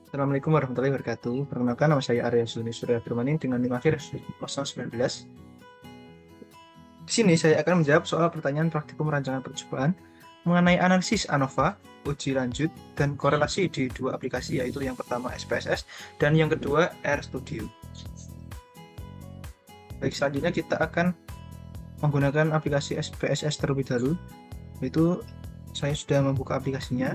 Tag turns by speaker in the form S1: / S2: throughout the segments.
S1: Assalamualaikum warahmatullahi wabarakatuh. Perkenalkan, nama saya Arya Zuni Surya Firmanin dengan NIM akhir 019. Di sini saya akan menjawab soal pertanyaan praktikum rancangan percobaan mengenai analisis ANOVA, uji lanjut, dan korelasi di dua aplikasi, yaitu yang pertama SPSS dan yang kedua RStudio. Baik, selanjutnya kita akan menggunakan aplikasi SPSS terlebih dahulu. Itu saya sudah membuka aplikasinya.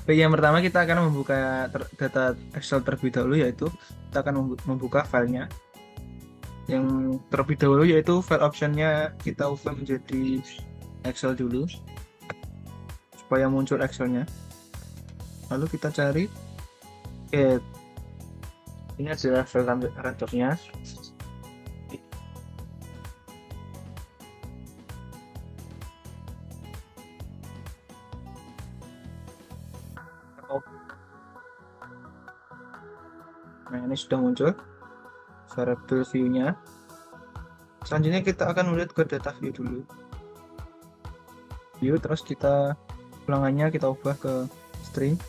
S1: Baik, yang pertama kita akan membuka data Excel terlebih dahulu, yaitu kita akan membuka filenya. Yang terlebih dahulu yaitu file optionnya kita ubah menjadi Excel dulu supaya muncul Excelnya. Lalu kita cari ini adalah file randomnya. Nah, ini sudah muncul variable view-nya. Selanjutnya kita akan melihat ke data view dulu. View, terus kita ulangannya kita ubah ke string.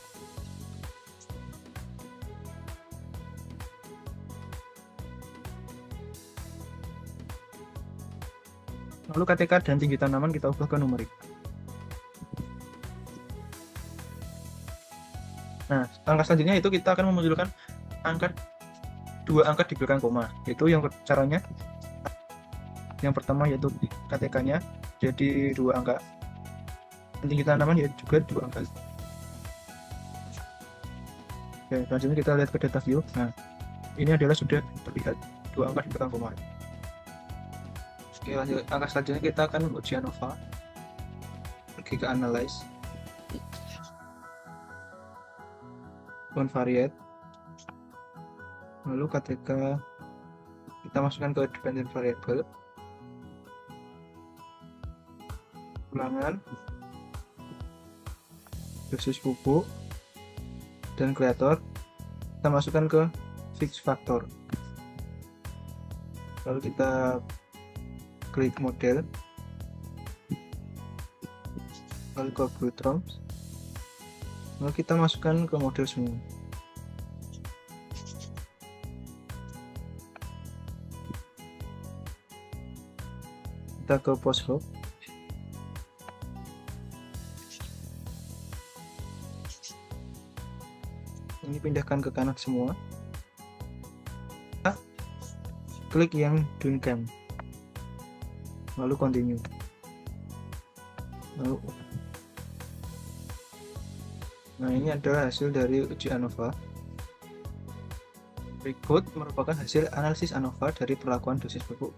S1: Lalu KTK dan tinggi tanaman kita ubah ke numerik. Nah, langkah selanjutnya itu kita akan memunculkan dua angka di belakang koma. Itu yang caranya. Yang pertama yaitu KTK-nya jadi 2 angka. Tinggi tanaman yaitu juga 2 angka. Oke, selanjutnya kita lihat ke data view. Nah, ini adalah sudah terlihat 2 angka di belakang koma. Oke, lanjut angka selanjutnya kita akan uji ANOVA. Pergi ke analyze, unvariate, lalu KTK kita masukkan ke dependent variable, ulangan, dosis pupuk, dan kreator kita masukkan ke fix factor. Lalu kita klik model, lalu ke breadcrumbs, lalu kita masukkan ke model semua. Kita ke post hook, ini pindahkan ke kanan semua. Kita klik yang duncam, lalu continue, lalu nah, ini adalah hasil dari uji ANOVA. Berikut merupakan hasil analisis ANOVA dari perlakuan dosis pupuk,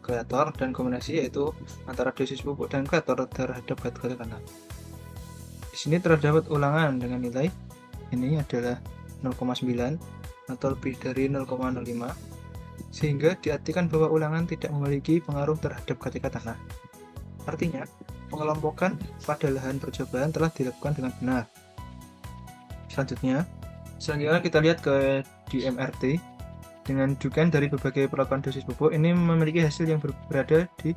S1: kreator, dan kombinasi yaitu antara dosis pupuk dan kreator terhadap gat-gat tanah. Di sini terdapat ulangan dengan nilai ini adalah 0,9 atau lebih dari 0,05, sehingga diartikan bahwa ulangan tidak memiliki pengaruh terhadap gat tanah. Artinya, pengelompokan pada lahan percobaan telah dilakukan dengan benar. Selanjutnya kita lihat ke DMRT dengan rujukan dari berbagai perlakuan dosis pupuk. Ini memiliki hasil yang berada di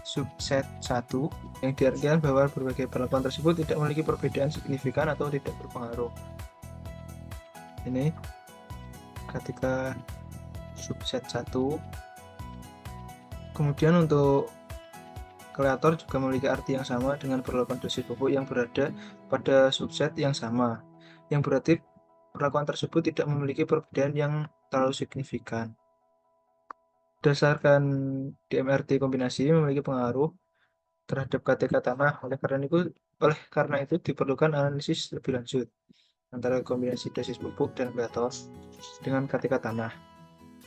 S1: subset 1 yang diartikan bahwa berbagai perlakuan tersebut tidak memiliki perbedaan signifikan atau tidak berpengaruh. Ini ketika subset 1. Kemudian untuk kreator juga memiliki arti yang sama dengan perlakuan dosis pupuk yang berada pada subset yang sama, yang berarti perlakuan tersebut tidak memiliki perbedaan yang terlalu signifikan. Berdasarkan DMRT kombinasi memiliki pengaruh terhadap KTK tanah, oleh karena itu diperlukan analisis lebih lanjut antara kombinasi dosis pupuk dan kreator dengan KTK tanah.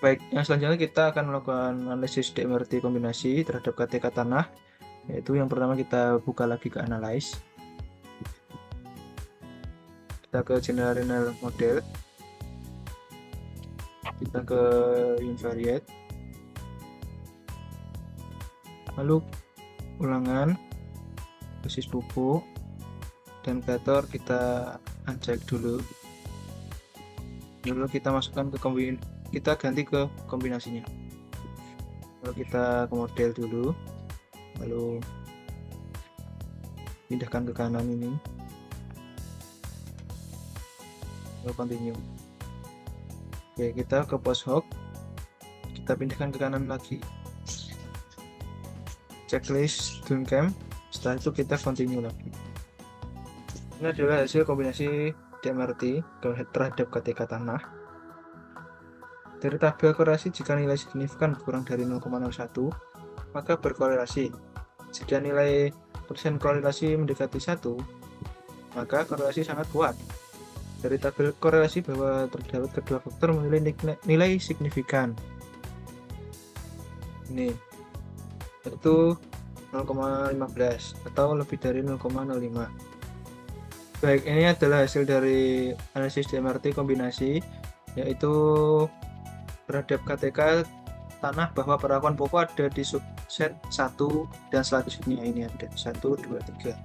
S1: Baik, yang selanjutnya kita akan melakukan analisis DMRT kombinasi terhadap KTK tanah, yaitu yang pertama kita buka lagi ke analyze, kita ke general model, kita ke unvariate, lalu ulangan, dosis pupuk, dan kreator kita uncheck dulu. Lalu kita masukkan ke kita ganti ke kombinasinya. Lalu kita ke model dulu, lalu pindahkan ke kanan ini. continue. Oke, kita ke post hoc, kita pindahkan ke kanan lagi, checklist Duncamp, setelah itu kita continue lagi. Ini adalah hasil kombinasi DMRT terhadap KTK tanah. Dari tabel korelasi, jika nilai signifikan kurang dari 0,01 maka berkorelasi. Jika nilai persen korelasi mendekati 1 maka korelasi sangat kuat. Dari tabel korelasi bahwa terdapat kedua faktor memiliki nilai signifikan. Ini yaitu 0,15 atau lebih dari 0,05. Baik, ini adalah hasil dari analisis DMRT kombinasi, yaitu terhadap KTK tanah bahwa perakuan pokok ada di subset 1 dan selanjutnya ini ada 1, 2, 3.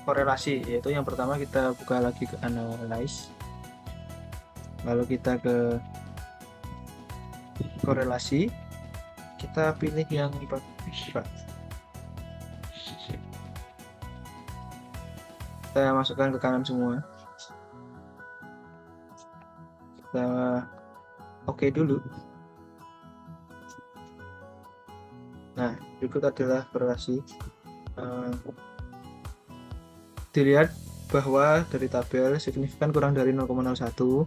S1: Korelasi, yaitu yang pertama kita buka lagi ke analyze, lalu kita ke korelasi, kita pilih yang bagus. Kita masukkan ke kanan semua, kita oke dulu. Nah, berikut adalah korelasi. Dilihat bahwa dari tabel signifikan kurang dari 0,01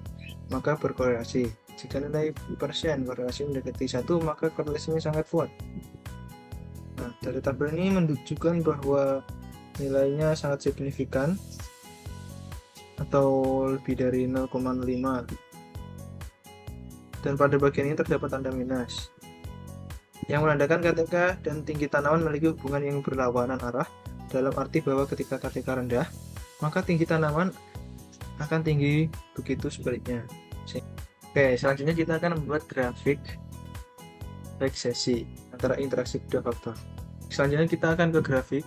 S1: maka berkorelasi. Jika nilai persen korelasi mendekati 1 maka korelasinya sangat kuat. Nah, dari tabel ini menunjukkan bahwa nilainya sangat signifikan atau lebih dari 0,5, dan pada bagian ini terdapat tanda minus yang menandakan KTK dan tinggi tanaman memiliki hubungan yang berlawanan arah, dalam arti bahwa ketika KTK rendah maka tinggi tanaman akan tinggi, begitu sebaliknya. Oke, selanjutnya kita akan membuat grafik reksesi antara interaksi kedua faktor. Selanjutnya kita akan ke grafik.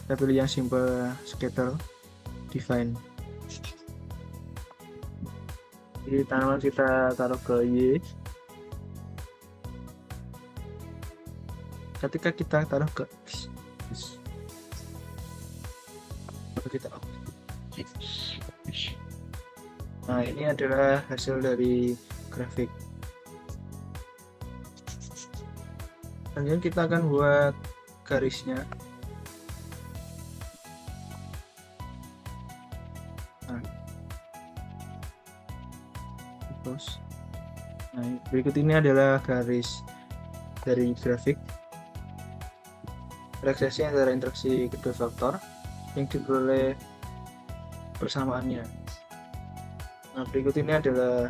S1: Kita pilih yang simple scatter define. Jadi tanaman kita taruh ke Y. Ketika kita taruh ke X, kita nah, ini adalah hasil dari grafik. Selanjutnya kita akan buat garisnya. Nah, berikut ini adalah garis dari grafik reksesi antara interaksi kedua faktor yang diperoleh persamaannya. Nah, berikut ini adalah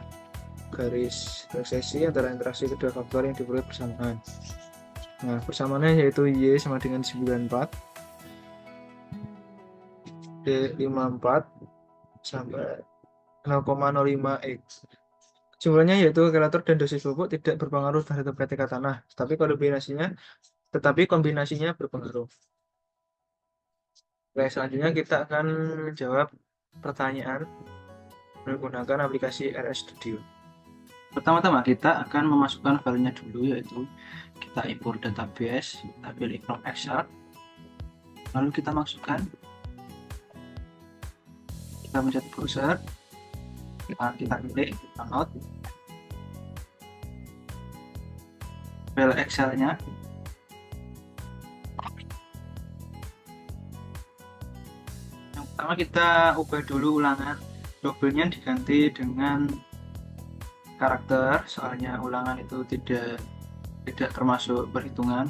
S1: garis reksesi antara interaksi kedua faktor yang diperoleh persamaan. Nah, persamaannya yaitu Y sama dengan 94, D54 sampai 0,05X. Jumlahnya yaitu kalkulator dan dosis pupuk tidak berpengaruh terhadap KTK tanah, tetapi kombinasinya berpengaruh. Oke, selanjutnya kita akan menjawab pertanyaan menggunakan aplikasi RS Studio. Pertama-tama kita akan memasukkan filenya dulu, yaitu kita import database, kita pilih from Excel, lalu kita masukkan, kita mencet browser, kita pilih download file Excel-nya. Yang pertama kita ubah dulu ulangan, double-nya diganti dengan karakter, soalnya ulangan itu tidak termasuk perhitungan.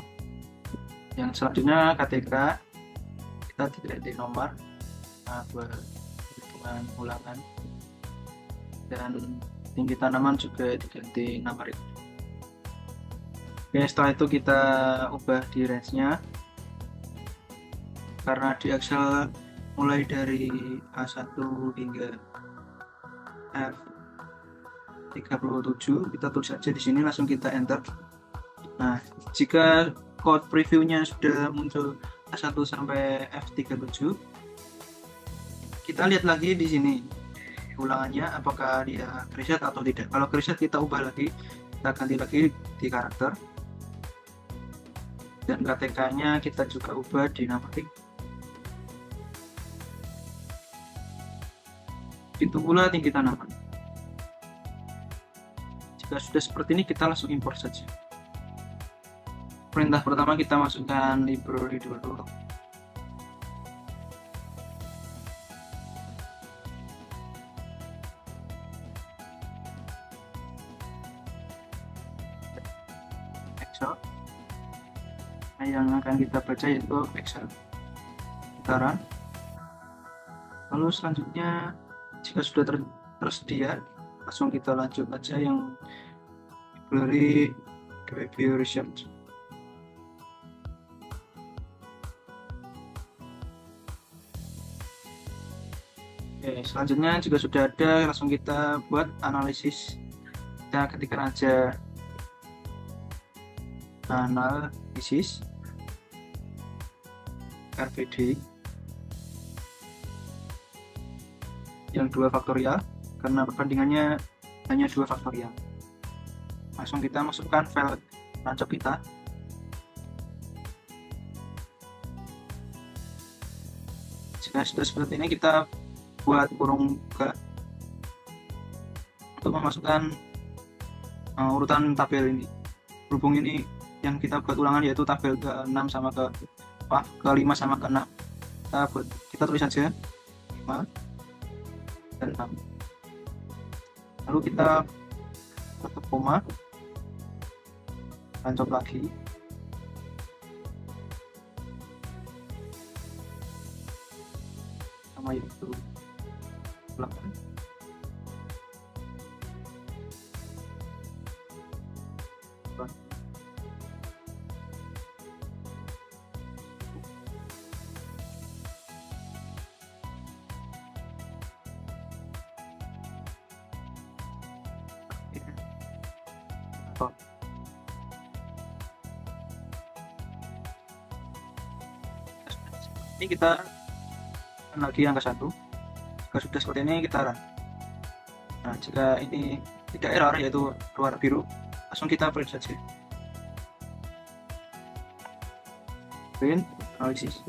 S1: Yang selanjutnya KTK kita diganti nomor buat perhitungan ulangan, dan tinggi tanaman juga diganti nomor itu. Oke, setelah itu kita ubah di range-nya, karena di Excel mulai dari A1 hingga F37, kita tulis saja di sini, langsung kita enter. Nah, jika code previewnya sudah muncul A1 sampai F37, kita lihat lagi di sini ulangannya apakah dia reset atau tidak. Kalau reset kita ubah lagi, kita ganti lagi di karakter, dan KTK-nya kita juga ubah di numerik. begitu pula tinggi tanaman. Jika sudah seperti ini, kita langsung import saja. Perintah pertama, kita masukkan library dulu. Excel. Nah, yang akan kita baca yaitu Excel. Kita run. Lalu selanjutnya, jika sudah tersedia, langsung kita lanjut aja yang library View Research. Oke, selanjutnya jika sudah ada, langsung kita buat analisis. Kita ketikkan aja analisis RVD yang 2 faktorial, karena perbandingannya hanya 2 faktorial. Langsung kita masukkan file rancok kita. Jika sudah seperti ini, kita buat kurung buka untuk memasukkan urutan tabel ini. Berhubung ini yang kita buat ulangan yaitu tabel ke-6 sama ke-5 sama ke-6, kita tulis saja 5 dan 6. Lalu kita tutup koma, tancap lagi, sama itu ulangan. Ini kita lagi angka 1. Jika sudah seperti ini, kita run. Nah, jika ini tidak error yaitu keluar biru, langsung kita print saja. Print analisis.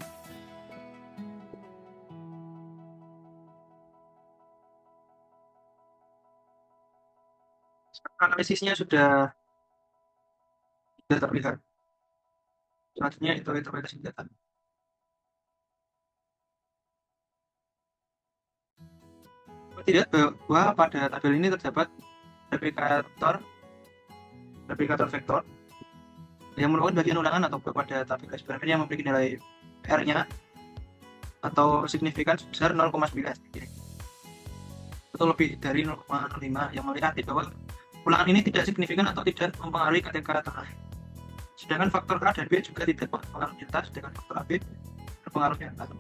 S1: Analisisnya sudah terlihat. Selanjutnya itu interpretasi data. Tidak bahwa pada tabel ini terdapat replikator vektor yang merupakan bagian ulangan atau pada tabel eksperimen yang memiliki nilai R-nya atau signifikan sebesar 0,9 atau lebih dari 0,05, yang melihat bahwa ulangan ini tidak signifikan atau tidak mempengaruhi KTK terakhir. Sedangkan faktor A dan B juga tidak berpengaruh nyata, sedangkan faktor AB berpengaruh nyata.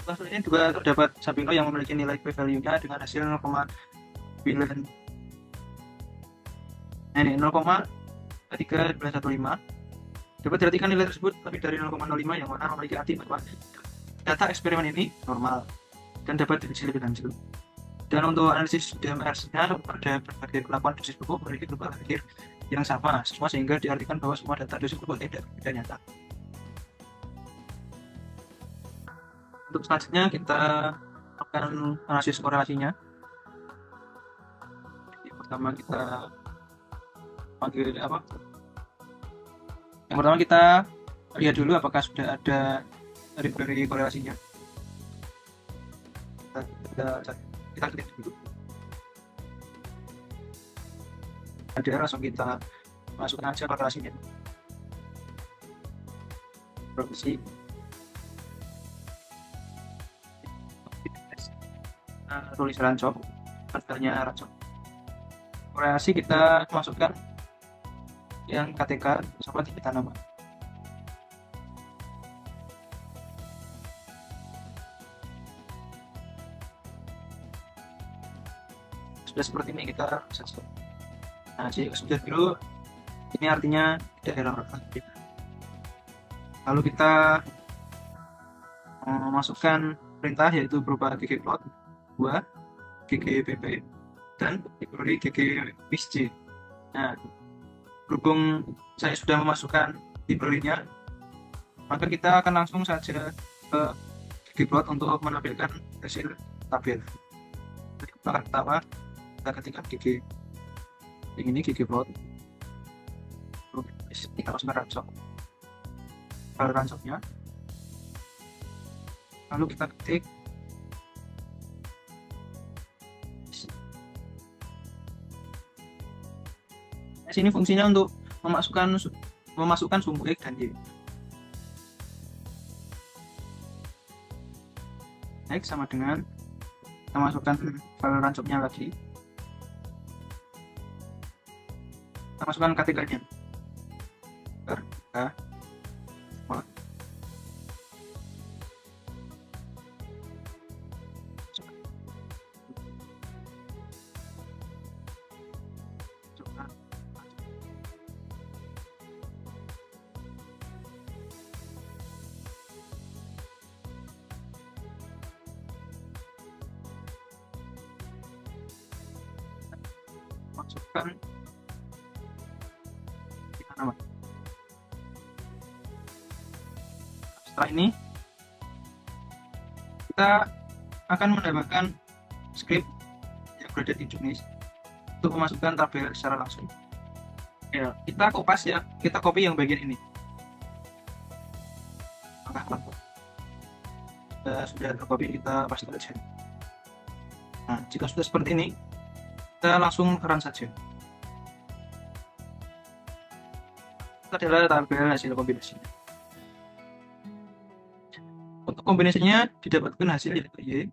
S1: Selanjutnya juga terdapat Sabino yang memiliki nilai p-value-nya dengan hasil 0,9. Nah, ini 0,3215. Dapat diartikan nilai tersebut lebih dari 0,05, yang mana memiliki arti bahwa data eksperimen ini normal dan dapat diuji lebih lanjut. Dan untuk analisis DMR-nya pada berbagai perlakuan dosis pupuk memiliki berupa akhir yang sama semua, sehingga diartikan bahwa semua data dosis pupuk tidak berbeda nyata. Untuk selanjutnya kita akan analisis korelasinya. Jadi, pertama kita panggil apa? Yang pertama kita lihat dulu apakah sudah ada library korelasinya. Kita klik dulu. Ada, langsung kita masukkan aja korelasinya. Provinsi. Tulis rancok, daftarnya rancok. Korelasi kita masukkan yang KTK sama tinggi tanaman. Sudah seperti ini kita selesai. Nah, jika sudah biru, ini artinya tidak error. Lalu kita masukkan perintah yaitu berupa ggplot 2, ggpp, dan library ggvisj. Nah, berhubung saya sudah memasukkan library-nya, maka kita akan langsung saja ke ggplot untuk menampilkan hasil tabel. Jadi pertama kita ketikkan ini ggplot, kita masukkan ransom, file ransomnya, lalu kita ketik sini fungsinya untuk memasukkan sumbu X dan Y. X sama dengan kita masukkan file ransomnya lagi, kita masukkan kategorinya masukkan nama. Setelah ini kita akan menambahkan script yang berada di Tunis untuk memasukkan tabel secara langsung. Ya, kita kopas ya, kita copy yang bagian ini. Sudah tercopy, kita paste saja. Nah, jika sudah seperti ini, kita langsung run saja. Itu adalah tabel hasil kombinasinya. Untuk kombinasinya didapatkan hasil yaitu Y,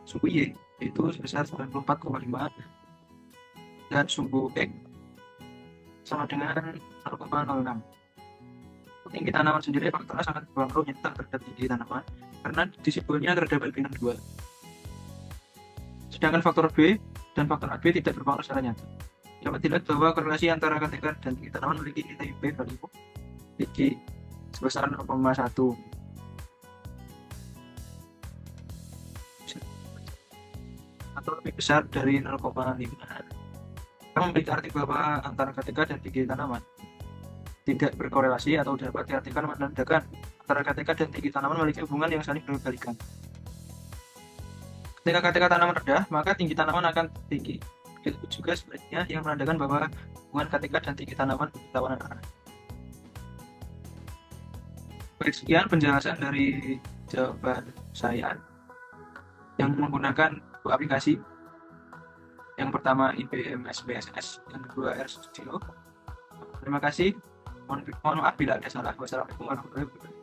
S1: sumbu Y itu sebesar 94,5 dan sumbu X sama dengan 0,06. Tinggi tanaman sendiri faktornya sangat berpengaruh nyata terhadap tinggi tanaman karena di simpulnya terdapat bilangan 2. Sedangkan faktor B dan faktor AB tidak berpengaruh secara nyata. Dapat dilihat bahwa korelasi antara KTK dan tinggi tanaman memiliki nilai B value tinggi sebesar 0,1 atau lebih besar dari 0,5. Kita memiliki arti bahwa antara KTK dan tinggi tanaman tidak berkorelasi atau dapat diartikan menandakan antara KTK dan tinggi tanaman memiliki hubungan yang saling berbalikan. Ketika KTK tanaman rendah, maka tinggi tanaman akan tinggi. Begitu juga sebaliknya yang menandakan bahwa hubungan KTK dan tinggi tanaman berlawanan arah. Baik, sekian penjelasan dari jawaban saya yang menggunakan dua aplikasi. Yang pertama IBM SPSS, yang kedua RStudio. Terima kasih. Mohon maaf bila ada salah. Wassalamualaikum warahmatullahi wabarakatuh.